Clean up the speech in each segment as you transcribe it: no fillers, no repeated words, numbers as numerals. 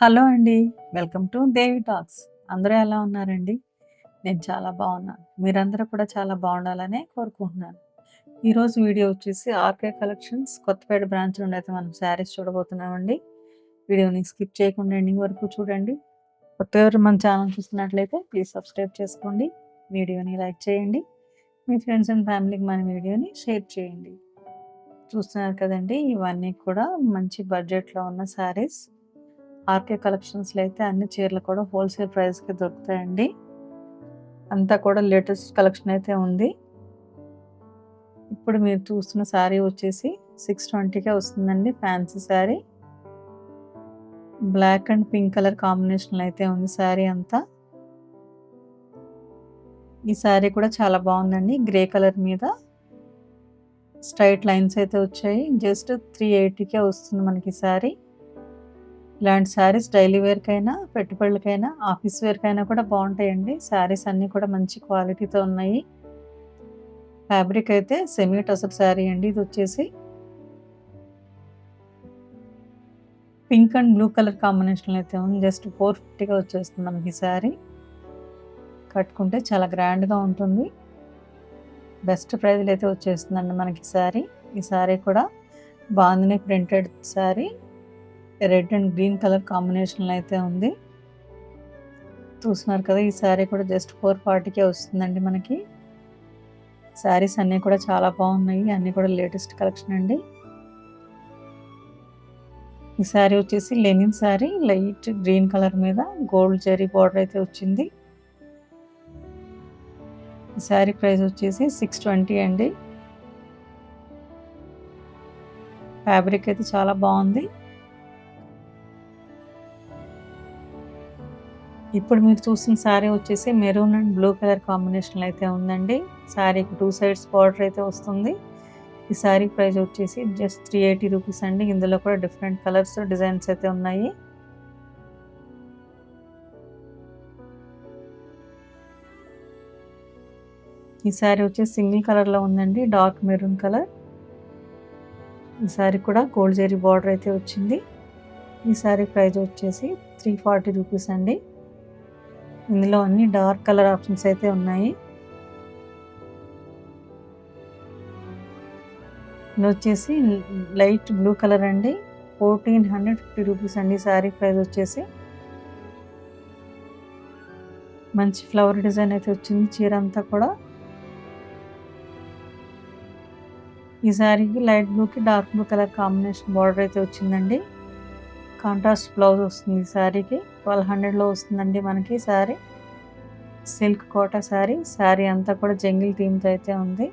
Hello అండి. Welcome to Devi talks. అందరూ ఎలా ఉన్నారండి? నేను చాలా బాగున్నాను. మీరందరూ కూడా చాలా బాగుండాలనే కోరుకుంటున్నాను. ఈరోజు వీడియో వచ్చేసి ఆర్‌కే కలెక్షన్స్ కొత్తపేట బ్రాంచ్ నుండి అయితే మనం శారీస్ చూడబోతున్నామండి. వీడియోని స్కిప్ చేయకుండా ఎండింగ్ వరకు చూడండి. కొత్తగా ఎవరు మన ఛానల్ చూస్తున్నట్లయితే ప్లీజ్ సబ్స్క్రైబ్ చేసుకోండి. వీడియోని లైక్ చేయండి. మీ ఫ్రెండ్స్ అండ్ ఫ్యామిలీకి మన వీడియోని షేర్ చేయండి. చూస్తున్నారు కదండీ! ఇవన్నీ కూడా మంచి బడ్జెట్‌లో ఉన్న శారీస్. ఆర్‌కే కలెక్షన్స్‌లో అయితే అన్ని చీరలు కూడా హోల్‌సేల్ ప్రైస్‌కి దొరుకుతాయండి. అంతా కూడా లేటెస్ట్ కలెక్షన్ అయితే ఉంది. ఇప్పుడు మీరు చూస్తున్న శారీ వచ్చేసి 620కే వస్తుందండి. Fancy sari. Black and pink colour కాంబినేషన్‌లో అయితే ఉంది శారీ అంతా. ఈ శారీ కూడా చాలా బాగుందండి. గ్రే కలర్ మీద స్ట్రెయిట్ లైన్స్ అయితే వచ్చాయి. జస్ట్ 380కే వస్తుంది మనకి శారీ. ఇలాంటి శారీస్ డైలీ వేర్‌కైనా, పెట్టుబడులకైనా, ఆఫీస్ వేర్‌కైనా కూడా బాగుంటాయండి. శారీస్ అన్నీ కూడా మంచి క్వాలిటీతో ఉన్నాయి. ఫ్యాబ్రిక్ అయితే సెమీ టసర్ శారీ అండి. ఇది వచ్చేసి పింక్ అండ్ బ్లూ కలర్ కాంబినేషన్‌లో అయితే ఉంది. జస్ట్ 450గా వచ్చేస్తుంది మనకి ఈ శారీ. కట్టుకుంటే చాలా గ్రాండ్‌గా ఉంటుంది. బెస్ట్ ప్రైస్‌లో అయితే వచ్చేస్తుందండి మనకి శారీ. ఈ శారీ కూడా bandhani printed sari. Red and green colour కాంబినేషన్‌లో అయితే ఉంది. చూస్తున్నారు కదా! ఈ శారీ కూడా జస్ట్ 440కే వస్తుందండి మనకి. శారీస్ అన్నీ కూడా చాలా బాగున్నాయి. అన్నీ కూడా లేటెస్ట్ కలెక్షన్ అండి. ఈ శారీ వచ్చేసి linen sari. Light green colour మీద గోల్డ్ జరీ బార్డర్ అయితే వచ్చింది. ఈ శారీ ప్రైస్ వచ్చేసి 620 అండి. ఫ్యాబ్రిక్ అయితే చాలా బాగుంది. ఇప్పుడు మీరు చూసిన శారీ వచ్చేసి మెరూన్ అండ్ బ్లూ కలర్ కాంబినేషన్‌లో అయితే ఉందండి. శారీకి 2 సైడ్స్ బార్డర్ అయితే వస్తుంది. ఈ శారీ ప్రైస్ వచ్చేసి జస్ట్ 380 రూపీస్ అండి. ఇందులో కూడా డిఫరెంట్ కలర్స్, డిజైన్స్ అయితే ఉన్నాయి. ఈ శారీ వచ్చేసి సింగిల్ కలర్‌లో ఉందండి. Dark maroon colour. ఈ శారీ కూడా గోల్డ్ జరీ బార్డర్ అయితే వచ్చింది. ఈ శారీ ప్రైస్ వచ్చేసి 340 రూపీస్ అండి. ఇందులో అన్ని డార్క్ కలర్ ఆప్షన్స్ అయితే ఉన్నాయి. ఇది వచ్చేసి లైట్ బ్లూ కలర్ అండి. 1450 రూపీస్ అండి. శారీ ప్రైస్ వచ్చేసి మంచి ఫ్లవర్ డిజైన్ అయితే వచ్చింది చీర అంతా కూడా. ఈ శారీకి లైట్ బ్లూకి dark blue colour combination border అయితే వచ్చిందండి. కాంట్రాస్ట్ బ్లౌజ్ వస్తుంది ఈ శారీకి. 1200లో వస్తుందండి మనకి శారీ. సిల్క్ కోటా శారీ. శారీ అంతా కూడా జంగిల్ థీమ్‌తో అయితే ఉంది.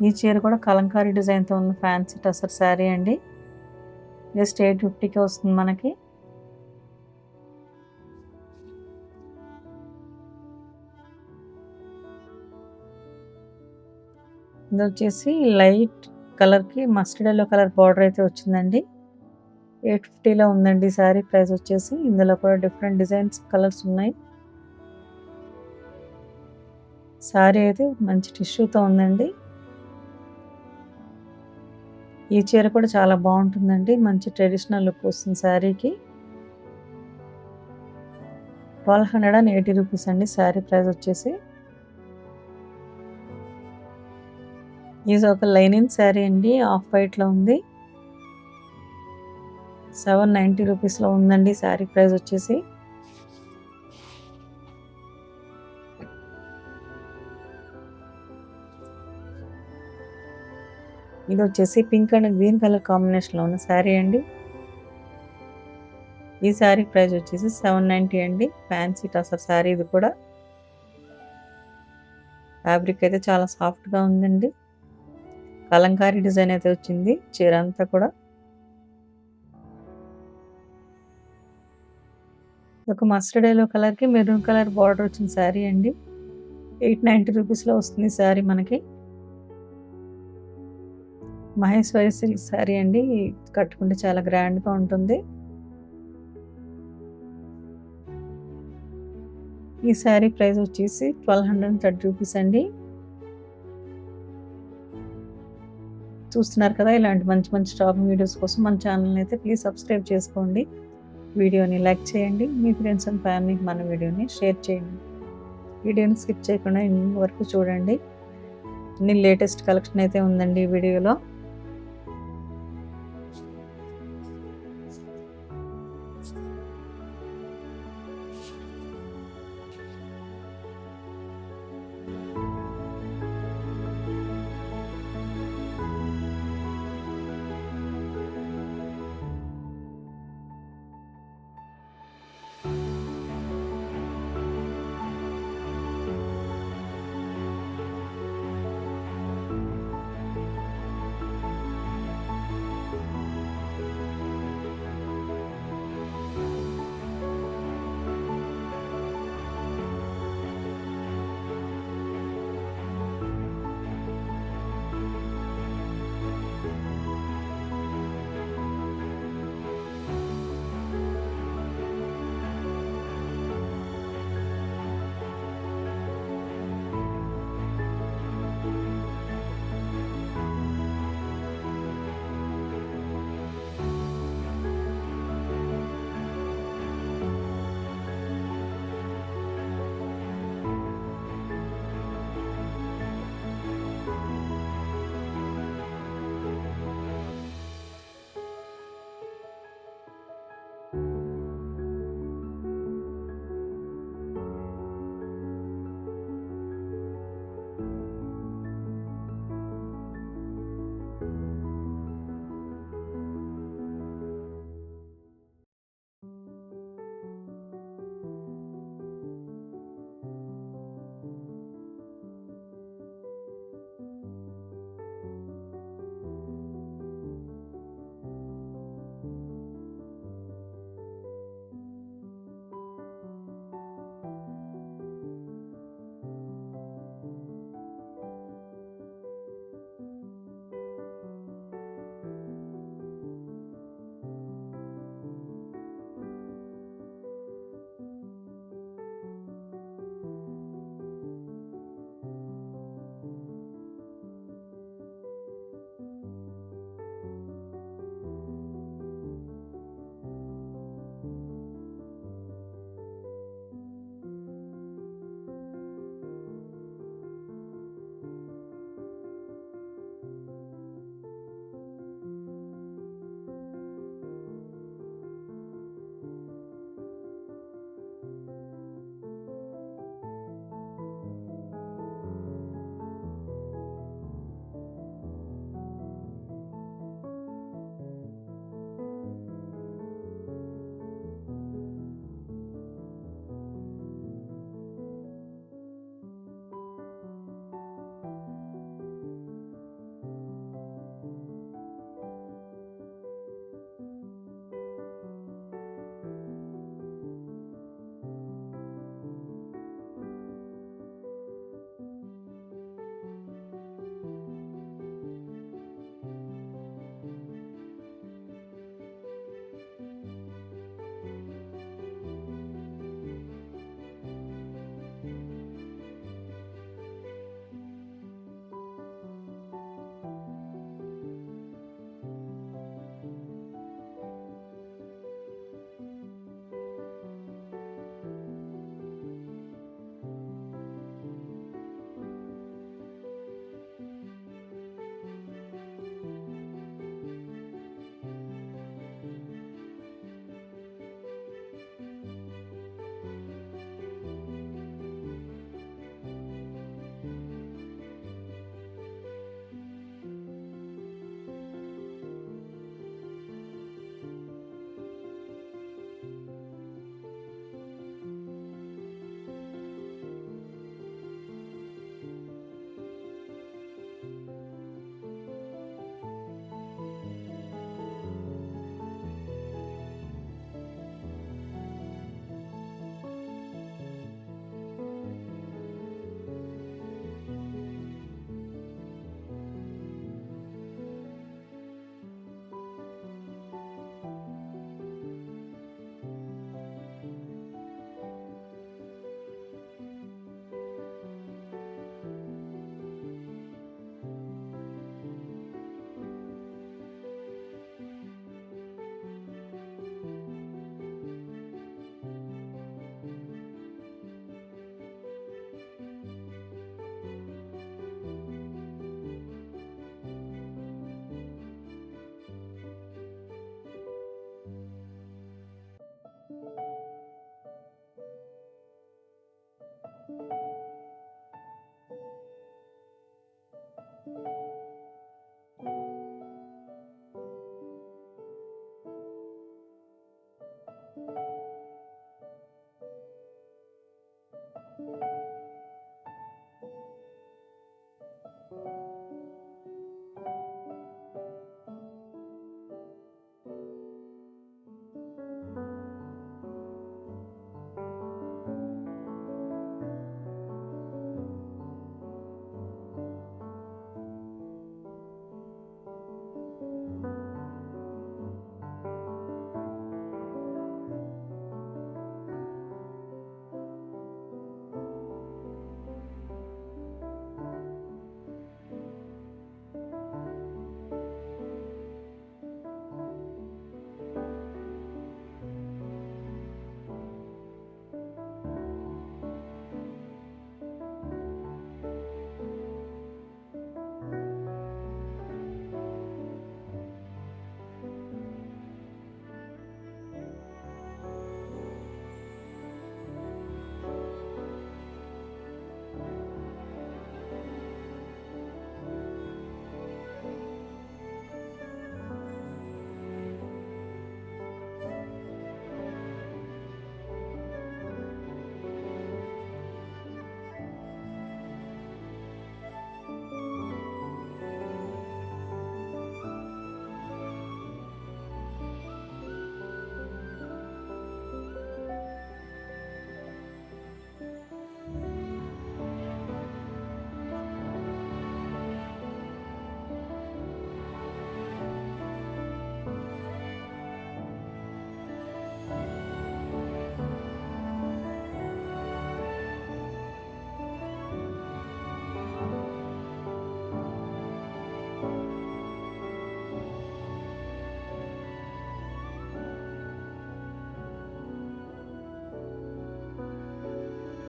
ఈ చీర కూడా కలంకారీ డిజైన్‌తో ఉన్న ఫ్యాన్సీ టసర్ శారీ అండి. జస్ట్ 850కే వస్తుంది మనకి. ఇది వచ్చేసి లైట్ కలర్‌కి మస్టర్డ్ యెల్లో కలర్ బార్డర్ అయితే వచ్చిందండి. 850లో ఉందండి శారీ ప్రైస్ వచ్చేసి. ఇందులో కూడా డిఫరెంట్ డిజైన్స్, కలర్స్ ఉన్నాయి. శారీ అయితే మంచి టిష్యూతో ఉందండి. ఈ చీర కూడా చాలా బాగుంటుందండి. మంచి ట్రెడిషనల్ లుక్ వస్తుంది శారీకి. 1280 రూపీస్ అండి శారీ ప్రైస్ వచ్చేసి. ఇది ఒక లైనిన్ శారీ అండి. ఆఫ్ వైట్‌లో ఉంది. 790 రూపీస్‌లో ఉందండి శారీ ప్రైస్ వచ్చేసి. ఇది వచ్చేసి పింక్ అండ్ గ్రీన్ కలర్ కాంబినేషన్‌లో ఉన్న శారీ అండి. ఈ శారీ ప్రైస్ వచ్చేసి 790 అండి. ఫ్యాన్సీ టసర్ శారీ ఇది కూడా. ఫ్యాబ్రిక్ అయితే చాలా సాఫ్ట్‌గా ఉందండి. కలంకారీ డిజైన్ అయితే వచ్చింది చీర అంతా కూడా. ఒక మస్టర్డ్ యెల్లో కలర్‌కి మెరూన్ కలర్ బార్డర్ వచ్చిన శారీ అండి. 890 రూపీస్‌లో వస్తుంది శారీ మనకి. మహేశ్వరి సిల్క్ శారీ అండి. కట్టుకుంటే చాలా గ్రాండ్‌గా ఉంటుంది. ఈ శారీ ప్రైస్ వచ్చేసి 1230 రూపీస్ అండి. చూస్తున్నారు కదా! ఇలాంటి మంచి మంచి షాపింగ్ వీడియోస్ కోసం మన ఛానల్‌ని అయితే ప్లీజ్ సబ్స్క్రైబ్ చేసుకోండి. వీడియోని లైక్ చేయండి. మీ ఫ్రెండ్స్ అండ్ ఫ్యామిలీకి మన వీడియోని షేర్ చేయండి. వీడియోని స్కిప్ చేయకుండా ఎండింగ్ వరకు చూడండి. అన్ని లేటెస్ట్ కలెక్షన్ అయితే ఉందండి ఈ వీడియోలో.